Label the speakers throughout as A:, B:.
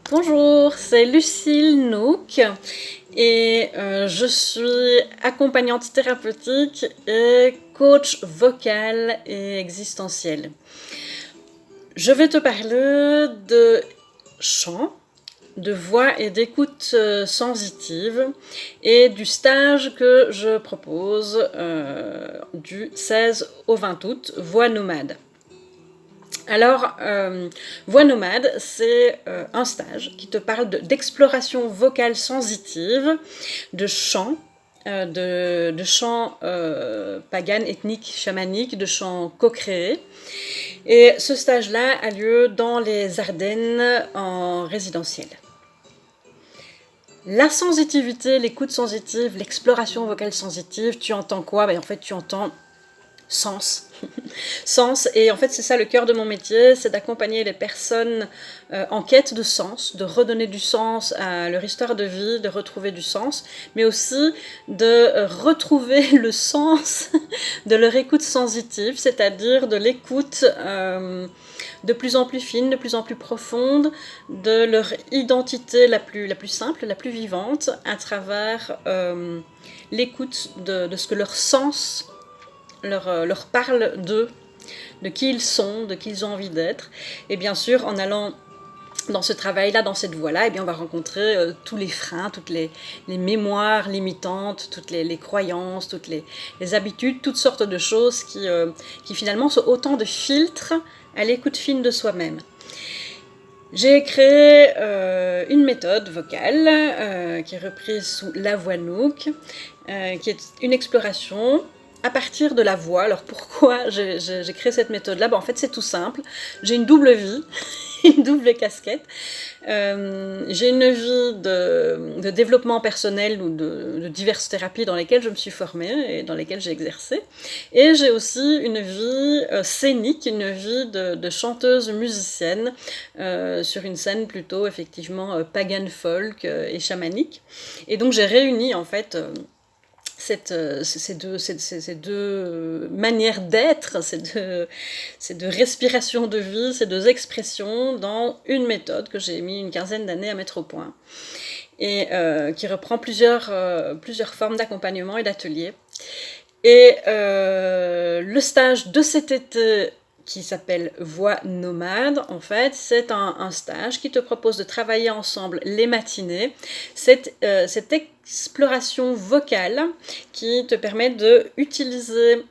A: Bonjour, c'est Lucille Nook et je suis accompagnante thérapeutique et coach vocal et existentiel. Je vais te parler de chant, de voix et d'écoute sensitive et du stage que je propose du 16 au 20 août, Voix nomade. Alors, Voix nomade, c'est un stage qui te parle d'exploration vocale sensitive, de chant, de chants paganes, ethniques, chamaniques, de chants co-créés. Et ce stage-là a lieu dans les Ardennes en résidentiel. La sensitivité, l'écoute sensitive, l'exploration vocale sensitive, tu entends quoi? En fait, tu entends sens. Sens, et en fait c'est ça le cœur de mon métier, c'est d'accompagner les personnes en quête de sens, de redonner du sens à leur histoire de vie, de retrouver du sens, mais aussi de retrouver le sens de leur écoute sensitive, c'est-à-dire de l'écoute de plus en plus fine, de plus en plus profonde, de leur identité la plus simple, la plus vivante, à travers l'écoute de ce que leur sens leur parle d'eux, de qui ils sont, de qui ils ont envie d'être. Et bien sûr, en allant dans ce travail-là, dans cette voie-là, eh bien, on va rencontrer tous les freins, toutes les mémoires limitantes, toutes les croyances, toutes les habitudes, toutes sortes de choses qui finalement sont autant de filtres à l'écoute fine de soi-même. J'ai créé une méthode vocale qui est reprise sous la voix Nook, qui est une exploration à partir de la voix. Alors pourquoi j'ai créé cette méthode-là? En fait c'est tout simple, j'ai une double vie, une double casquette. J'ai une vie de développement personnel ou de diverses thérapies dans lesquelles je me suis formée et dans lesquelles j'ai exercé. Et j'ai aussi une vie scénique, une vie de chanteuse musicienne sur une scène plutôt effectivement pagan folk et chamanique. Et donc j'ai réuni en fait ces deux manières d'être, ces deux respirations de vie, ces deux expressions dans une méthode que j'ai mis une quinzaine d'années à mettre au point et qui reprend plusieurs formes d'accompagnement et d'ateliers. Et le stage de cet été qui s'appelle Voix nomade, en fait, c'est un stage qui te propose de travailler ensemble les matinées, cette exploration vocale qui te permet d'utiliser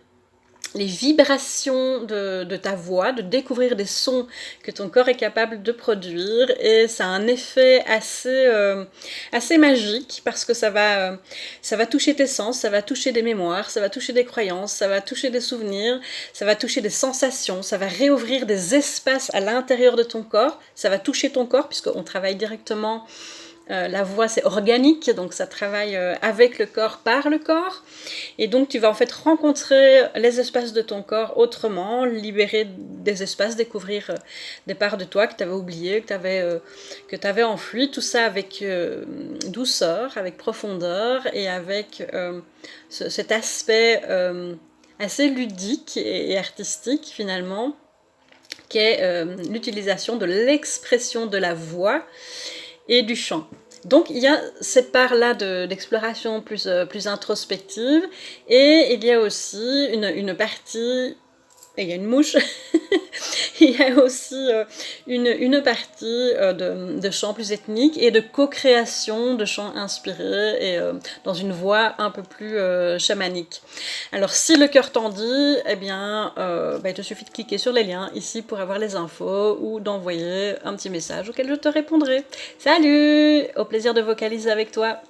A: les vibrations de ta voix, de découvrir des sons que ton corps est capable de produire, et ça a un effet assez magique parce que ça va toucher tes sens, ça va toucher des mémoires, ça va toucher des croyances, ça va toucher des souvenirs, ça va toucher des sensations, ça va réouvrir des espaces à l'intérieur de ton corps, ça va toucher ton corps puisqu'on travaille directement. La voix c'est organique, donc ça travaille avec le corps, par le corps, et donc tu vas en fait rencontrer les espaces de ton corps autrement, libérer des espaces, découvrir des parts de toi que tu avais oubliées, que tu avais enfouies, tout ça avec douceur, avec profondeur et avec cet aspect assez ludique et artistique finalement, qui est l'utilisation de l'expression de la voix et du chant. Donc il y a cette part-là d'exploration plus introspective, et il y a aussi une partie, et il y a une mouche, il y a aussi une partie de chant plus ethnique et de co-création de chants inspirés et dans une voix un peu plus chamanique. Alors si le cœur t'en dit, eh bien il te suffit de cliquer sur les liens ici pour avoir les infos ou d'envoyer un petit message auquel je te répondrai. Salut! Au plaisir de vocaliser avec toi!